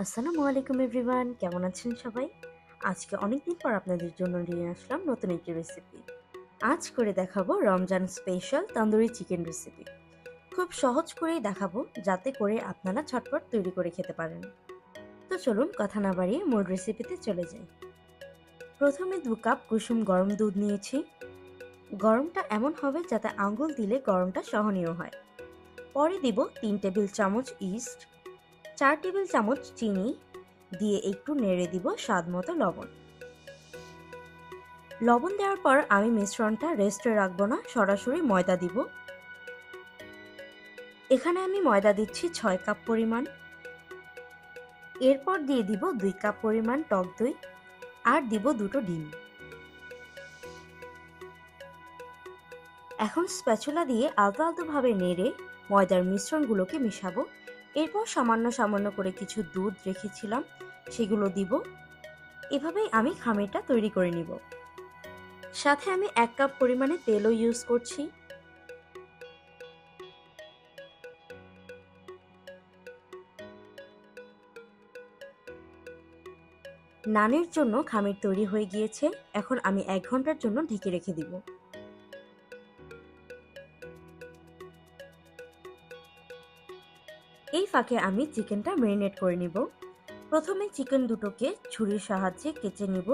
আসসালামু আলাইকুম এভরিওয়ান, কেমন আছেন সবাই? আজকে অনেকদিন পর আপনাদের জন্য নিয়ে আসলাম নতুন একটি রেসিপি। আজ করে দেখাবো Ramzan special tandoori chicken recipe. খুব সহজ করেই দেখাবো, যাতে করে আপনারা ঝটপট তৈরি করে খেতে পারেন। তো চলুন কথা না বাড়িয়ে মূল রেসিপিতে চলে যাই। প্রথমে 2 কাপ কুসুম গরম দুধ নিয়েছি। গরমটা এমন হবে যাতে আঙ্গুল দিলে গরমটা সহনীয় হয়। পরে দিব 3 টেবিল চামচ ইস্ট, 4 টেবিল চামচ চিনি দিয়ে একটু নেড়ে দিব স্বাদমতো লবণ। লবণ দেওয়ার পর আমি মিশ্রণটা রেস্টে রাখবো না, সরাসরি ময়দা দিব। এখানে আমি ময়দা দিচ্ছি 6 কাপ পরিমাণ। এরপর দিয়ে দিব 2 কাপ পরিমাণ টক দই আর দিব 2টো ডিম। এখন স্প্যাচুলা দিয়ে আলতো আলতো ভাবে নেড়ে ময়দার মিশ্রণগুলোকে মিশাবো। এরপর সামান্য সামান্য করে কিছু দুধ রেখেছিলাম, সেগুলো দিব। এভাবেই আমি খামিরটা তৈরি করে নিব। সাথে আমি 1 কাপ পরিমাণে তেলও ইউজ করছি। নানের জন্য খামির তৈরি হয়ে গিয়েছে। এখন আমি 1 ঘন্টার জন্য ঢেকে রেখে দিব। এই ফাঁকে আমি চিকেনটা ম্যারিনেট করে নিব। প্রথমে চিকেন দুটোকে ছুরির সাহায্যে কেচে নিব।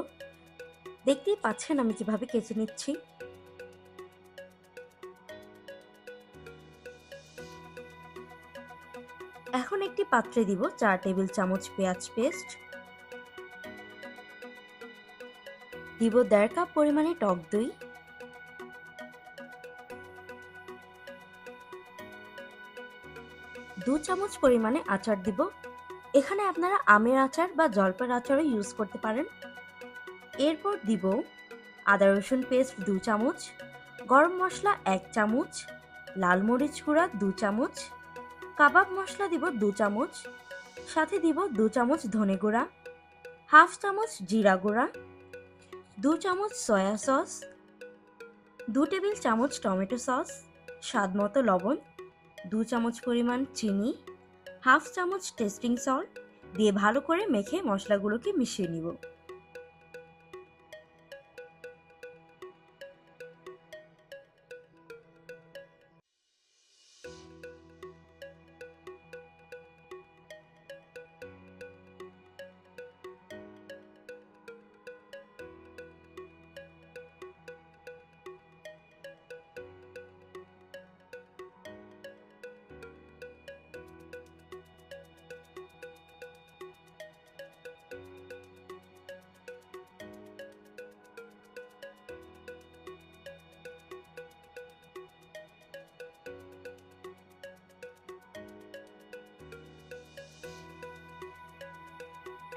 দেখতেই পাচ্ছেন আমি কিভাবে কেচে নিচ্ছি। এখন একটি পাত্রে দিব 4 টেবিল চামচ পেঁয়াজ পেস্ট, দিব 1.5 কাপ পরিমাণে টক দই, 2 চামচ পরিমাণে আচার দিব। এখানে আপনারা আমের আচার বা জলপাইয়ের আচারও ইউজ করতে পারেন। এরপর দিব আদা রসুন পেস্ট 2 চামচ, গরম মশলা 1 চামচ, লাল মরিচ গুঁড়া 2 চামচ, কাবাব মশলা দিব 2 চামচ, সাথে দিব 2 চামচ ধনে গুঁড়া, হাফ চামচ জিরা গুঁড়া, 2 চামচ সয়া সস, 2 টেবিল চামচ টমেটো সস, স্বাদ মতো লবণ, 2 চামচ পরিমাণ চিনি, হাফ চামচ টেস্টিং সল্ট দিয়ে ভালো করে মেখে মশলাগুলোকে মিশিয়ে নিব।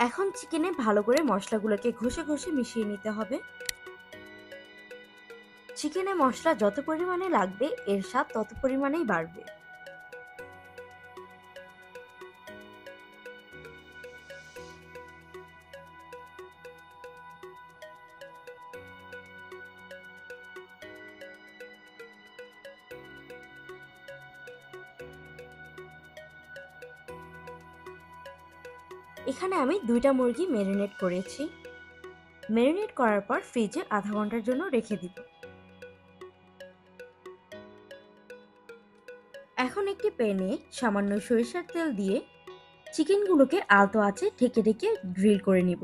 এখন চিকেনে ভালো করে মশলাগুলোকে ঘষে ঘষে মিশিয়ে নিতে হবে। চিকেনে মশলা যত পরিমাণে লাগবে এর স্বাদ তত পরিমাণেই বাড়বে। এখানে আমি 2টা মুরগি ম্যারিনেট করেছি। ম্যারিনেট করার পর ফ্রিজে আধা ঘন্টার জন্য রেখে দিব। এখন একটি প্যানে সামান্য সরিষার তেল দিয়ে চিকেনগুলোকে আলতো আঁচে ঢেকে ঢেকে গ্রিল করে নিব।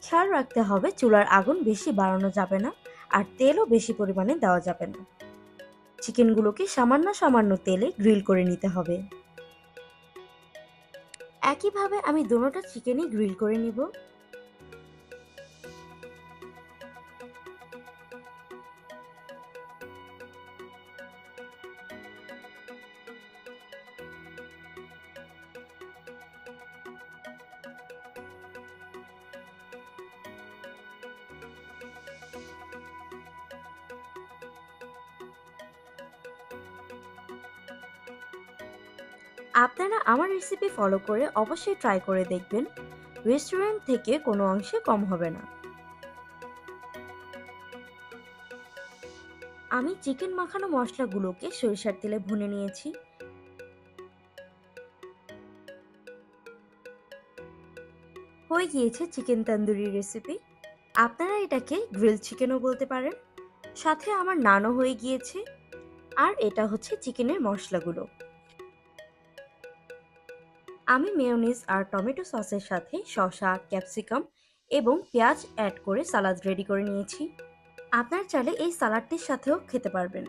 খেয়াল রাখতে হবে চুলার আগুন বেশি বাড়ানো যাবে না, আর তেলও বেশি পরিমাণে দেওয়া যাবে না। চিকেনগুলোকে সামান্য সামান্য তেলে গ্রিল করে নিতে হবে। একইভাবে আমি দোনোটা চিকেনই গ্রিল করে নিব। আপনারা আমার রেসিপি ফলো করে অবশ্যই ট্রাই করে দেখবেন। রেস্টুরেন্ট থেকে কোনো অংশে কম হবে না। আমি চিকেন মাখানো মশলাগুলোকে সরিষার তেলে ভুনে নিয়েছি। হয়ে গিয়েছে চিকেন তন্দুরি রেসিপি। আপনারা এটাকে গ্রিল চিকেনও বলতে পারেন। সাথে আমার নানও হয়ে গিয়েছে। আর এটা হচ্ছে চিকেনের মশলাগুলো। আমি মেয়োনিজ আর টমেটো সসের সাথে শসা, ক্যাপসিকাম এবং পেঁয়াজ অ্যাড করে সালাদ রেডি করে নিয়েছি। আপনার চাইলে এই সালাডটির সাথেও খেতে পারবেন।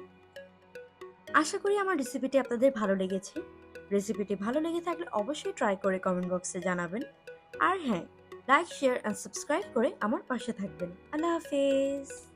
আশা করি আমার রেসিপিটি আপনাদের ভালো লেগেছে। রেসিপিটি ভালো লেগে থাকলে অবশ্যই ট্রাই করে কমেন্ট বক্সে জানাবেন। আর হ্যাঁ, লাইক, শেয়ার অ্যান্ড সাবস্ক্রাইব করে আমার পাশে থাকবেন। আল্লাহ হাফেজ।